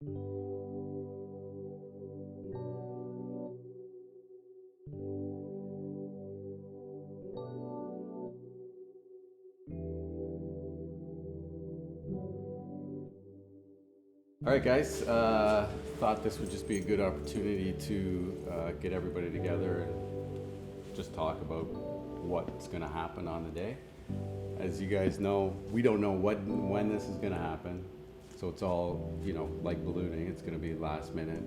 All right, guys, thought this would just be a good opportunity to get everybody together and just talk about what's going to happen on the day. As you guys know, we don't know when this is going to happen, so it's all, like ballooning, it's going to be last minute.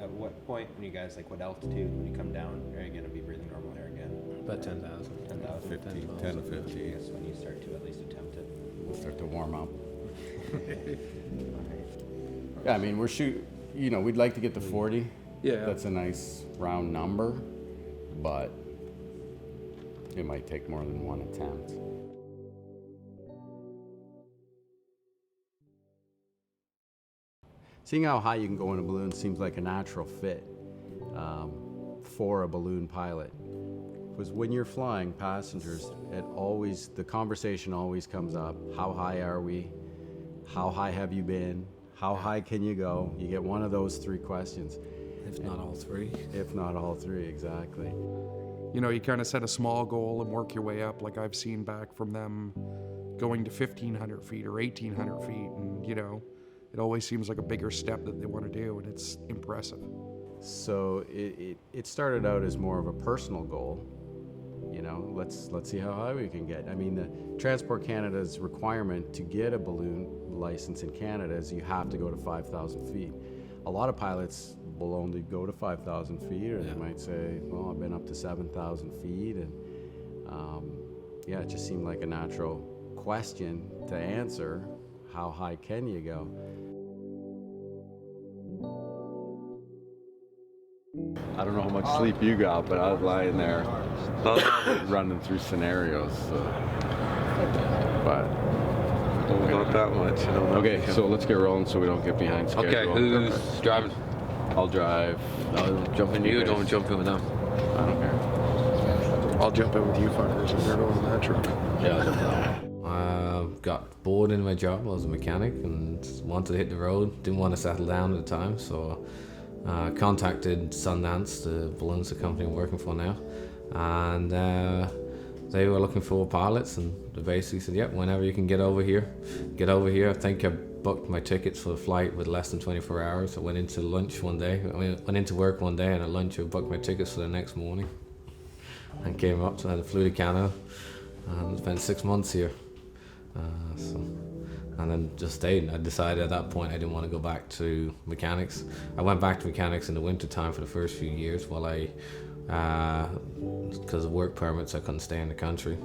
At what point, when you guys, what altitude, when you come down, are you going to be breathing normal air again? About 10,000. 10,000? 10 to 50. That's when you start to at least attempt it. We'll start to warm up. Yeah, I mean, we'd like to get to 40. Yeah. That's a nice round number, but it might take more than one attempt. Seeing how high you can go in a balloon seems like a natural fit for a balloon pilot. Because when you're flying passengers, the conversation always comes up. How high are we? How high have you been? How high can you go? You get one of those three questions. If not all three. If not all three, exactly. You kind of set a small goal and work your way up. Like I've seen back from them going to 1,500 feet or 1,800 feet. And, it always seems like a bigger step that they want to do, and it's impressive. So it started out as more of a personal goal. Let's see how high we can get. I mean, the Transport Canada's requirement to get a balloon license in Canada is you have to go to 5,000 feet. A lot of pilots will only go to 5,000 feet, or they might say, well, I've been up to 7,000 feet. And it just seemed like a natural question to answer. How high can you go? I don't know how much sleep you got, but I was lying there running through scenarios. But not that much. Okay, so let's get rolling so we don't get behind schedule. Okay, who's driving? I'll drive. I'll jump in you, don't jump in with them. I don't care. I'll jump in with you fuckers if they're going in that truck. Yeah. Got bored in my job. I was a mechanic and wanted to hit the road. Didn't want to settle down at the time, so contacted Sundance, the balloons, the company I'm working for now, and they were looking for pilots, and they basically said, yep, whenever you can get over here. I think I booked my tickets for the flight with less than 24 hours. I went into lunch one day, went into work one day, and at lunch I booked my tickets for the next morning and came up, so I flew to Canada and spent 6 months here. And then just stayed. I decided at that point I didn't want to go back to mechanics. I went back to mechanics in the winter time for the first few years while because of work permits, I couldn't stay in the country.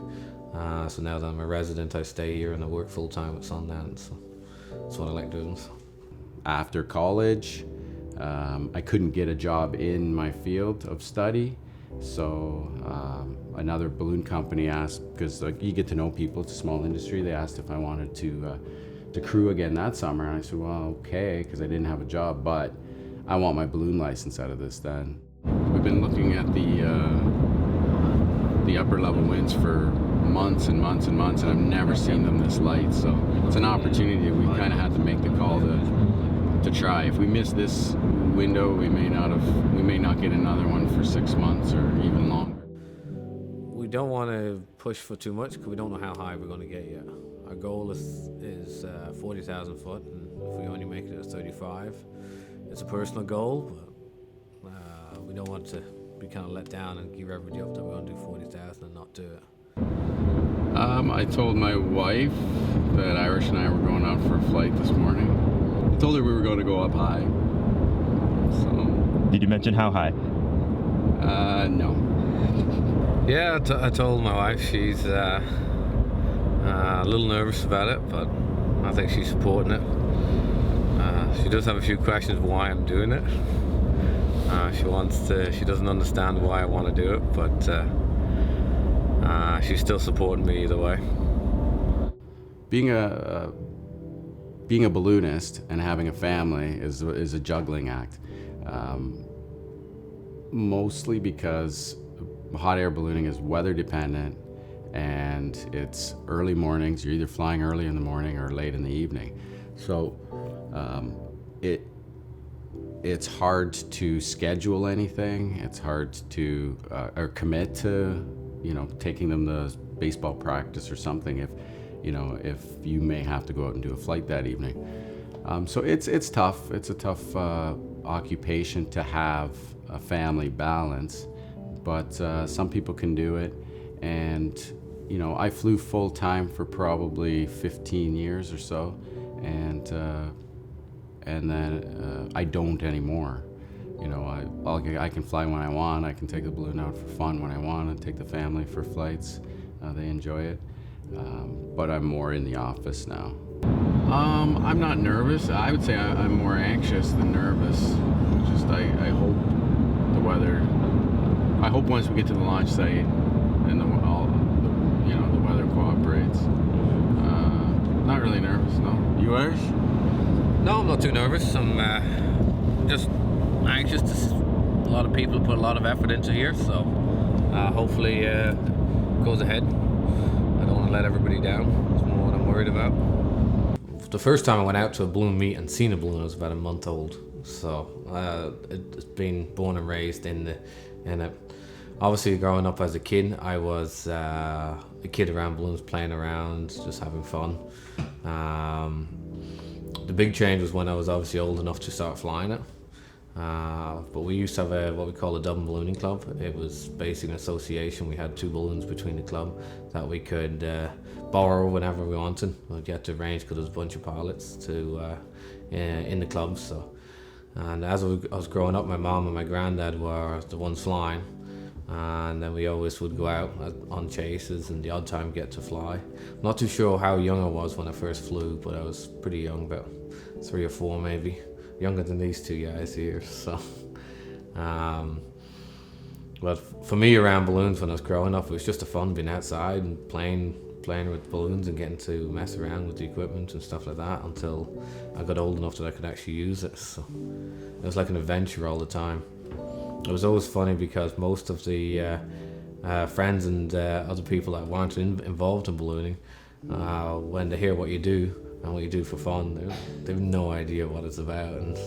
So now that I'm a resident, I stay here and I work full time with Sundance. So that's what I like doing. So. After college, I couldn't get a job in my field of study. So another balloon company asked, because you get to know people, it's a small industry, they asked if I wanted to crew again that summer, and I said, well, okay, because I didn't have a job, but I want my balloon license out of this then. We've been looking at the upper level winds for months and months and months, and I've never seen them this light, so it's an opportunity. We kind of had to make the call to try. If we miss this window, we may not get another one for 6 months or even longer. We don't want to push for too much because we don't know how high we're going to get yet. Our goal is 40,000 foot, and if we only make it at 35, it's a personal goal, but we don't want to be kind of let down and give everybody up that we're going to do 40,000 and not do it. I told my wife that Irish and I were going out for a flight this morning. I told her we were going to go up high. So. Did you mention how high? No. Yeah, I told my wife. She's a little nervous about it, but I think she's supporting it. She does have a few questions why I'm doing it. She doesn't understand why I want to do it, but she's still supporting me either way. Being a balloonist and having a family is a juggling act. Mostly because hot air ballooning is weather dependent, and it's early mornings. You're either flying early in the morning or late in the evening. So it's hard to schedule anything. It's hard to or commit to, taking them to baseball practice or something if you may have to go out and do a flight that evening. So it's tough. It's a tough occupation to have a family balance, but some people can do it. And I flew full time for probably 15 years or so, and then I don't anymore. I can fly when I want. I can take the balloon out for fun when I want, and take the family for flights. They enjoy it, but I'm more in the office now. I'm not nervous. I would say I'm more anxious than nervous. Just I hope the weather. I hope once we get to the launch site and the weather cooperates. Not really nervous. No. You are? No, I'm not too nervous. I'm just anxious. A lot of people put a lot of effort into here, so hopefully it goes ahead. I don't want to let everybody down. That's more what I'm worried about. The first time I went out to a balloon meet and seen a balloon, I was about a month old. So it's been born and raised in it. Obviously, growing up as a kid, I was a kid around balloons, playing around, just having fun. The big change was when I was obviously old enough to start flying it. But we used to have what we call a Dublin Ballooning Club. It was basically an association. We had 2 balloons between the club that we could borrow whenever we wanted. We'd get to arrange because there was a bunch of pilots in the club. So, and as I was growing up, my mom and my granddad were the ones flying. And then we always would go out on chases and the odd time get to fly. Not too sure how young I was when I first flew, but I was pretty young, about 3 or 4 maybe. Younger than these 2 guys here, so. But for me around balloons when I was growing up, it was just a fun being outside and playing with balloons and getting to mess around with the equipment and stuff like that until I got old enough that I could actually use it. So it was like an adventure all the time. It was always funny because most of the friends and other people that weren't involved in ballooning, when they hear what you do and what you do for fun, they have no idea what it's about, and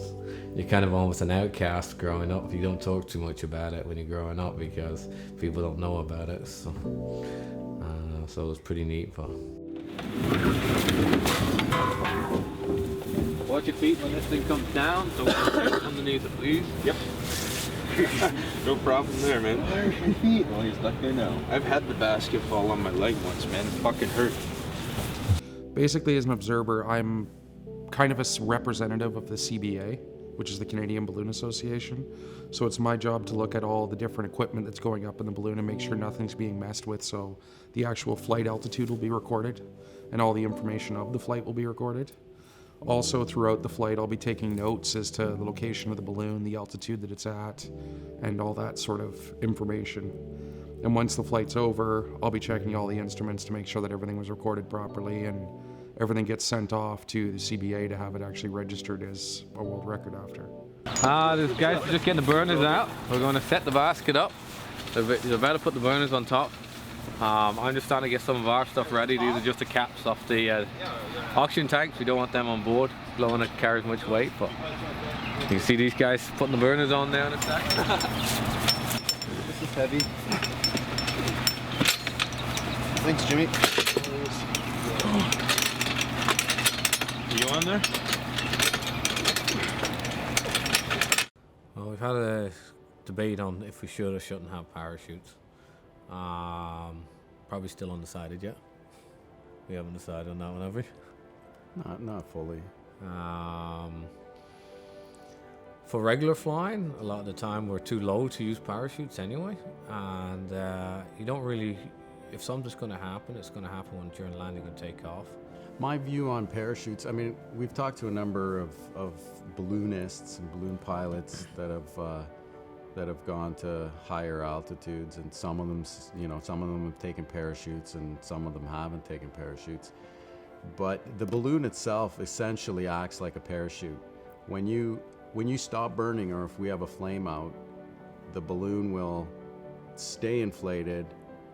you're kind of almost an outcast growing up. You don't talk too much about it when you're growing up because people don't know about it. So it was pretty neat. But watch your feet when this thing comes down. Don't get underneath it, please. Yep. No problem there, man. There's your feet. Well, he's stuck there now. I've had the basket fall on my leg once, man. It fucking hurt. Basically, as an observer, I'm kind of a representative of the CBA, which is the Canadian Balloon Association. So it's my job to look at all the different equipment that's going up in the balloon and make sure nothing's being messed with. So the actual flight altitude will be recorded and all the information of the flight will be recorded. Also, throughout the flight, I'll be taking notes as to the location of the balloon, the altitude that it's at, and all that sort of information. And once the flight's over, I'll be checking all the instruments to make sure that everything was recorded properly and everything gets sent off to the CBA to have it actually registered as a world record after. This guy's just getting the burners out. We're going to set the basket up. They're about to put the burners on top. I'm just starting to get some of our stuff ready. These are just the caps off the oxygen tanks. We don't want them on board, blowing it carries much weight, but you can see these guys putting the burners on there in a sec. This is heavy. Thanks, Jimmy. Are you on there? Well, we've had a debate on if we should or shouldn't have parachutes. Probably still undecided yet. We haven't decided on that one, have we? Not fully. For regular flying, a lot of the time we're too low to use parachutes anyway, and you don't really. If something's going to happen, it's going to happen when during landing and takeoff. My view on parachutes, I mean, we've talked to a number of balloonists and balloon pilots that have gone to higher altitudes, and some of them have taken parachutes and some of them haven't taken parachutes. But the balloon itself essentially acts like a parachute. When you stop burning, or if we have a flame out, the balloon will stay inflated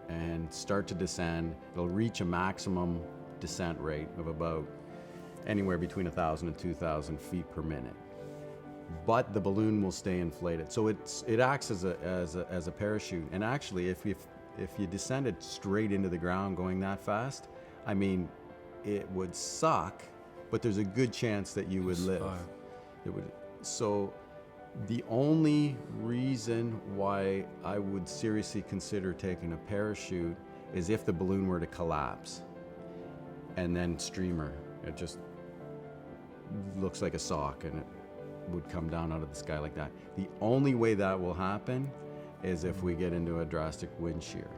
and start to descend. It'll reach a maximum descent rate of about anywhere between 1,000 and 2,000 feet per minute. but the balloon will stay inflated. So it acts as a parachute. And actually, if you descended straight into the ground going that fast, I mean, it would suck, but there's a good chance that you would live. It would. So the only reason why I would seriously consider taking a parachute is if the balloon were to collapse and then streamer. It just looks like a sock and it would come down out of the sky like that. The only way that will happen is if we get into a drastic wind shear.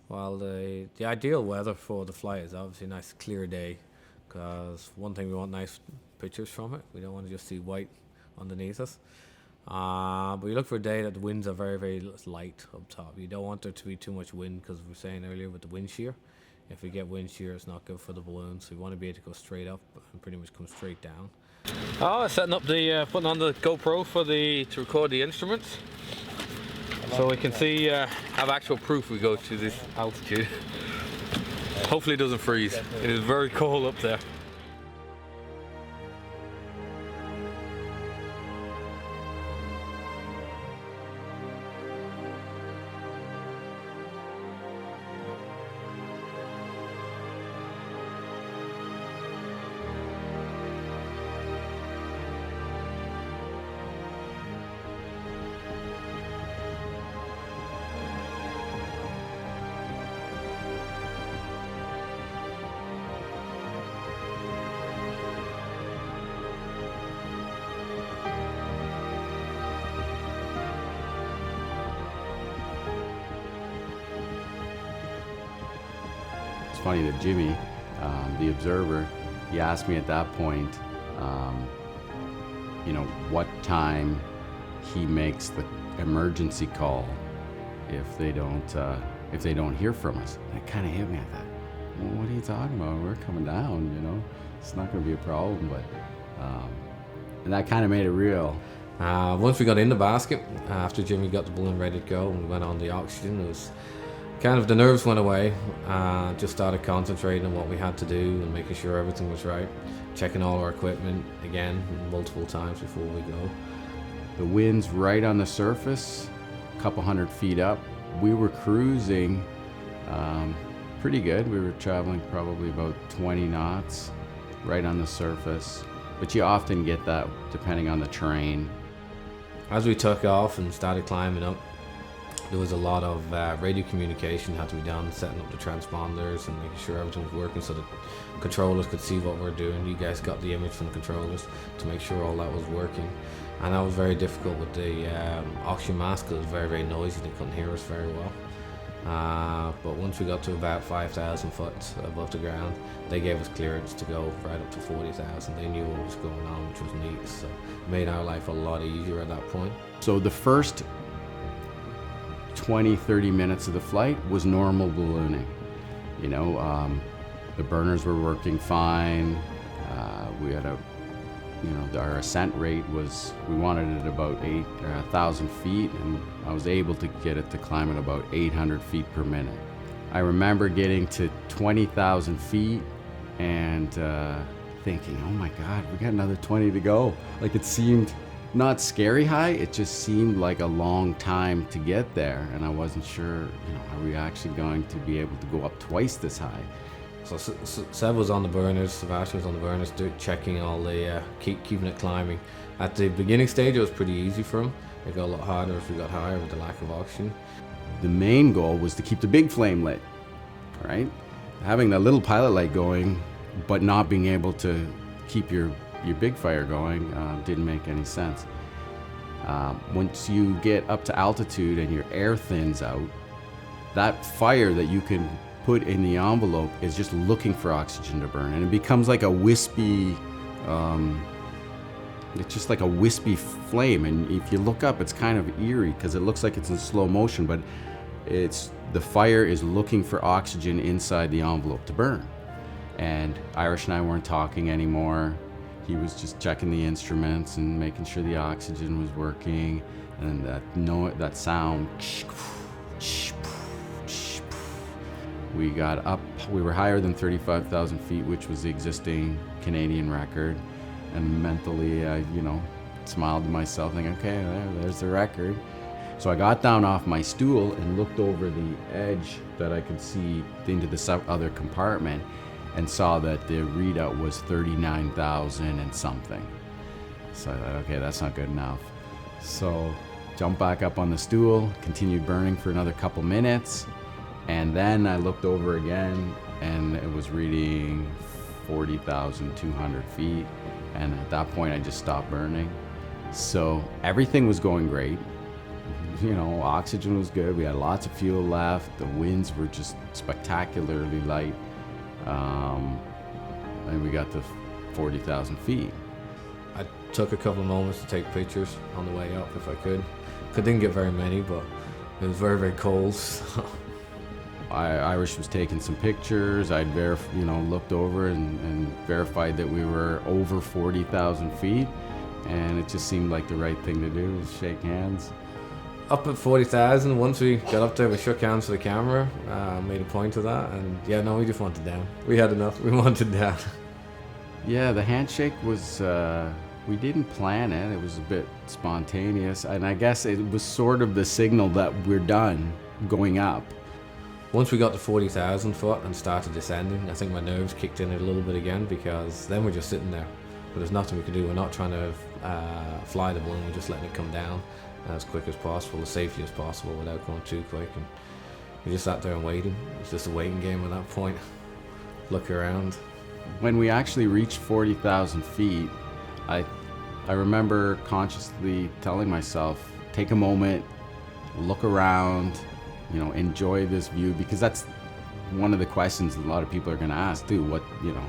Well, the ideal weather for the flight is obviously a nice clear day, because one thing, we want nice pictures from it. We don't want to just see white underneath us. But you look for a day that the winds are very, very light up top. You don't want there to be too much wind, because we were saying earlier with the wind shear, if we get wind shear, it's not good for the balloon. So we want to be able to go straight up and pretty much come straight down. Oh, setting up the putting on the GoPro to record the instruments, so we can see have actual proof we go to this altitude. Hopefully it doesn't freeze. It is very cold up there. Funny that Jimmy, the observer, he asked me at that point, what time he makes the emergency call if they don't hear from us. And it kind of hit me. I thought, well, what are you talking about? We're coming down. It's not going to be a problem. But and that kind of made it real. Once we got in the basket, after Jimmy got the balloon ready to go and we went on the oxygen, it was kind of, the nerves went away. Just started concentrating on what we had to do and making sure everything was right, checking all our equipment again multiple times before we go. The wind's right on the surface, a couple hundred feet up. We were cruising pretty good. We were traveling probably about 20 knots right on the surface, but you often get that depending on the terrain. As we took off and started climbing up, there was a lot of radio communication had to be done, setting up the transponders and making sure everything was working so the controllers could see what we're doing. You guys got the image from the controllers to make sure all that was working. And that was very difficult with the oxygen mask. It was very, very noisy. They couldn't hear us very well. But once we got to about 5,000 foot above the ground, they gave us clearance to go right up to 40,000. They knew what was going on, which was neat. So it made our life a lot easier at that point. So the first 20-30 minutes of the flight was normal ballooning. The burners were working fine. We had our ascent rate was, we wanted it about 1,000 feet, and I was able to get it to climb at about 800 feet per minute. I remember getting to 20,000 feet and thinking, oh my God, we got another 20 to go. Like, it seemed not scary high, it just seemed like a long time to get there, and I wasn't sure, are we actually going to be able to go up twice this high? So Seb was on the burners, Sebastian was on the burners, checking all the, keeping it climbing. At the beginning stage, it was pretty easy for him. It got a lot harder as we got higher with the lack of oxygen. The main goal was to keep the big flame lit, right? Having the little pilot light going, but not being able to keep your big fire going didn't make any sense. Once you get up to altitude and your air thins out, that fire that you can put in the envelope is just looking for oxygen to burn, and it becomes like a wispy, it's just like a wispy flame. And if you look up, it's kind of eerie because it looks like it's in slow motion, but the fire is looking for oxygen inside the envelope to burn. And Irish and I weren't talking anymore. He was just checking the instruments and making sure the oxygen was working, and that sound. We got up, we were higher than 35,000 feet, which was the existing Canadian record. And mentally, I, smiled to myself, thinking, okay, there's the record. So I got down off my stool and looked over the edge that I could see into the other compartment, and saw that the readout was 39,000 and something. So I thought, okay, that's not good enough. So jumped back up on the stool, continued burning for another couple minutes, and then I looked over again, and it was reading 40,200 feet, and at that point I just stopped burning. So everything was going great. Oxygen was good, we had lots of fuel left, the winds were just spectacularly light, and we got to 40,000 feet. I took a couple of moments to take pictures on the way up if I could. Didn't get very many, but it was very, very cold. So. Irish was taking some pictures. I'd looked over and verified that we were over 40,000 feet, and it just seemed like the right thing to do was shake hands. Up at 40,000, once we got up there, we shook hands to the camera, made a point of that, and we just wanted down. We had enough, we wanted down. Yeah, the handshake was, we didn't plan it was a bit spontaneous, and I guess it was sort of the signal that we're done going up. Once we got to 40,000 foot and started descending, I think my nerves kicked in a little bit again, because then we're just sitting there. But there's nothing we can do. We're not trying to fly the balloon, we're just letting it come down as quick as possible, as safely as possible, without going too quick. And we just sat there and waiting. It's just a waiting game at that point. Look around. When we actually reached 40,000 feet, I remember consciously telling myself, take a moment, look around, enjoy this view, because that's one of the questions a lot of people are going to ask too.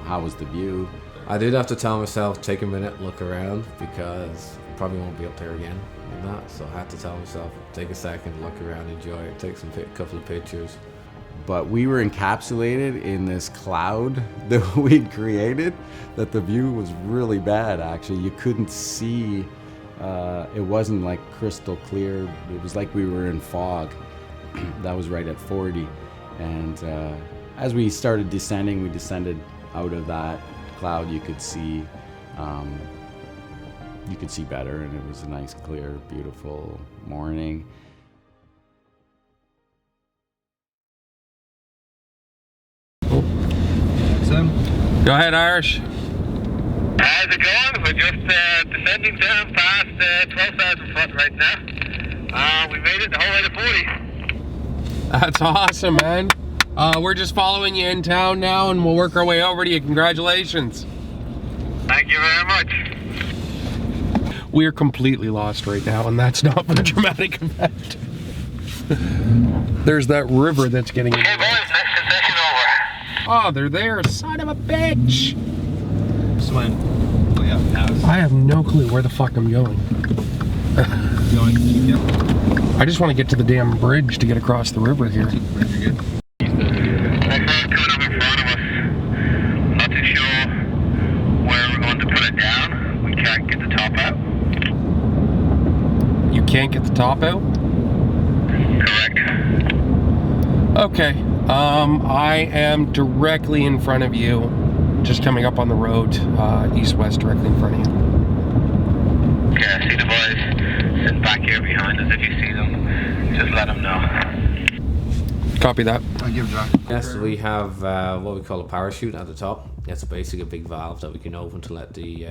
How was the view? I did have to tell myself, take a minute, look around, because I probably won't be up there again in that. So I had to tell myself, take a second, look around, enjoy it, take a couple of pictures. But we were encapsulated in this cloud that we'd created, that the view was really bad, actually. You couldn't see, it wasn't like crystal clear. It was like we were in fog. That was right at 40. And as we started descending, we descended out of that cloud. You could see better, and it was a nice, clear, beautiful morning. Go ahead, Irish. How's it going? We're just descending down past 12,000 foot right now. We made it the whole way to 40. That's awesome, man. We're just following you in town now, and we'll work our way over to you. Congratulations. Thank you very much. We're completely lost right now, and that's not for the dramatic effect. There's that river that's getting in. Hey boys, next concession over. Oh, they're there, son of a bitch! Swim. Oh yeah, house. I have no clue where the fuck I'm going. I just want to get to the damn bridge to get across the river here. You're good. Next one coming up in front of us. Not too sure where we're going to put it down. We can't get the top out. You can't get the top out? Correct. Okay. I am directly in front of you, just coming up on the road, east-west, directly in front of you. Okay, I see the boys sitting back here behind us. If you see them, just let them know. Copy that. I'll give Jack. Yes, we have what we call a parachute at the top. It's basically a big valve that we can open to let the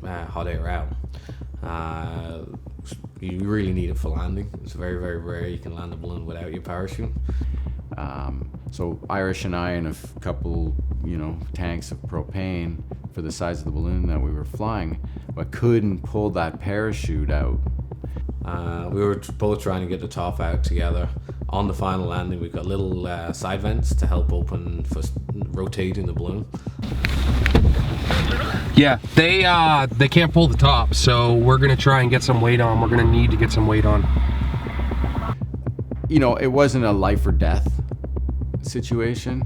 hot air out. You really need it for landing. It's very, very rare you can land a balloon without your parachute. So Irish and I and a couple, tanks of propane for the size of the balloon that we were flying, but couldn't pull that parachute out. We were both trying to get the top out together On the final landing, we've got little side vents to help open for rotating the balloon. Yeah, they can't pull the top, so we're gonna try and get some weight on. We're gonna need to get some weight on. You know, it wasn't a life or death situation,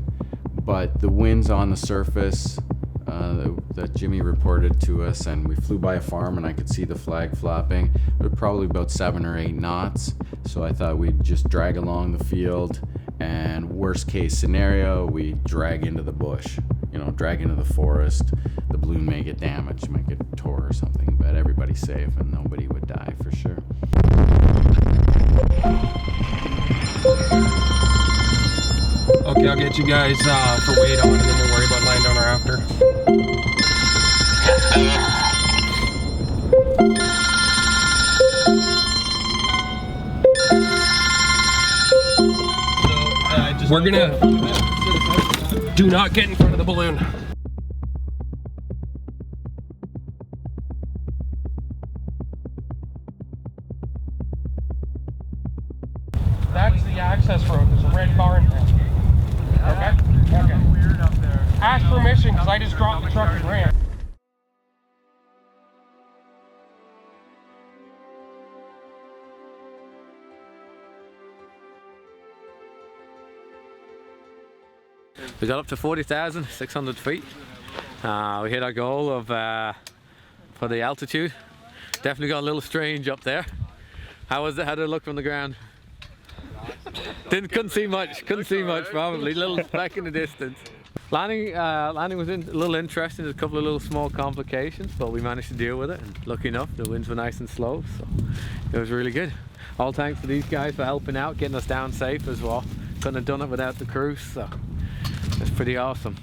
but the winds on the surface that Jimmy reported to us, and we flew by a farm and I could see the flag flapping. It was probably about 7 or 8 knots, so I thought we'd just drag along the field, and worst case scenario, we drag into the bush, you know, drag into the forest. The balloon may get damaged, might get tore or something, but everybody's safe and nobody would die for sure. Okay, I'll get you guys for weight on, and then we'll worry about lying down our after. We're gonna do not get in front of the balloon. That's the access road. There's a red barn there. Okay? Okay. Weird up there. Ask permission, because I just dropped the truck and ran. We got up to 40,600 feet. We hit our goal of for the altitude. Definitely got a little strange up there. How was it? How did it look from the ground? Couldn't see much. Couldn't see much. Probably little speck in the distance. Landing was a little interesting. There's a couple of little small complications, but we managed to deal with it. And lucky enough, the winds were nice and slow, so it was really good. All thanks to these guys for helping out, getting us down safe as well. Couldn't have done it without the crew, so it's pretty awesome.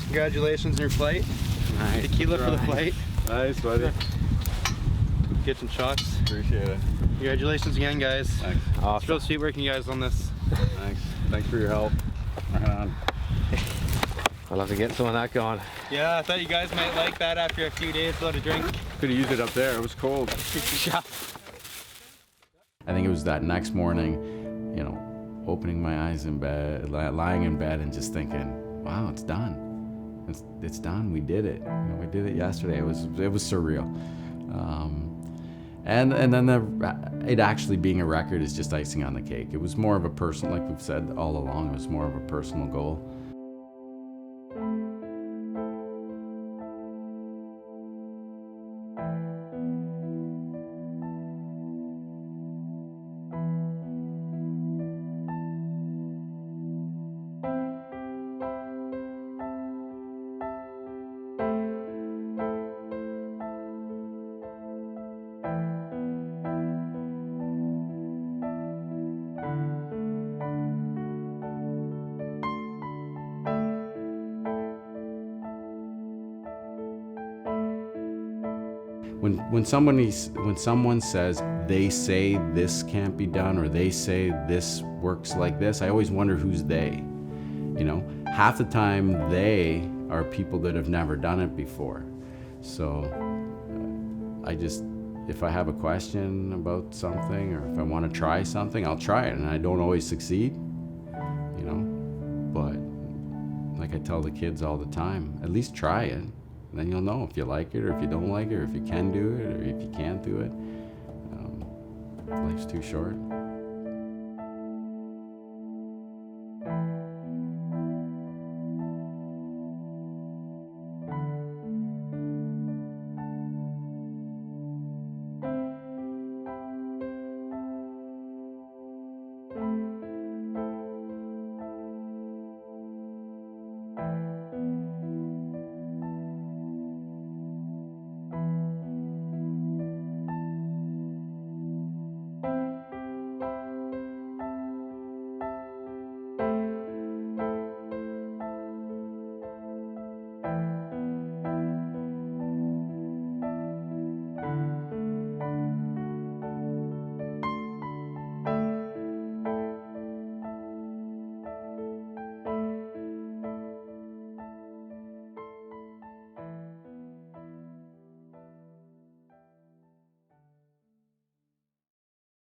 Congratulations on your flight. Nice. Tequila for the flight. Nice, buddy. Get some shots. Appreciate it. Congratulations again, guys. Thanks. It's Awesome. real sweet working you guys on this. Thanks. Thanks for your help. Right on. I'll have to get some of that going. Yeah, I thought you guys might like that after a few days without a drink. Could have used it up there. It was cold. Yeah. I think it was that next morning, you know, opening my eyes in bed, lying in bed and just thinking, wow, it's done. It's done. We did it. You know, we did it yesterday. It was surreal. And then it actually being a record is just icing on the cake. It was more of a personal, like we've said all along, it was more of a personal goal. When someone says they say this can't be done or they say this works like this, I always wonder who's they. You know, half the time they are people that have never done it before. So if I have a question about something or if I want to try something, I'll try it, and I don't always succeed, you know, but like I tell the kids all the time, at least try it. Then you'll know if you like it or if you don't like it or if you can do it or if you can't do it. Life's too short.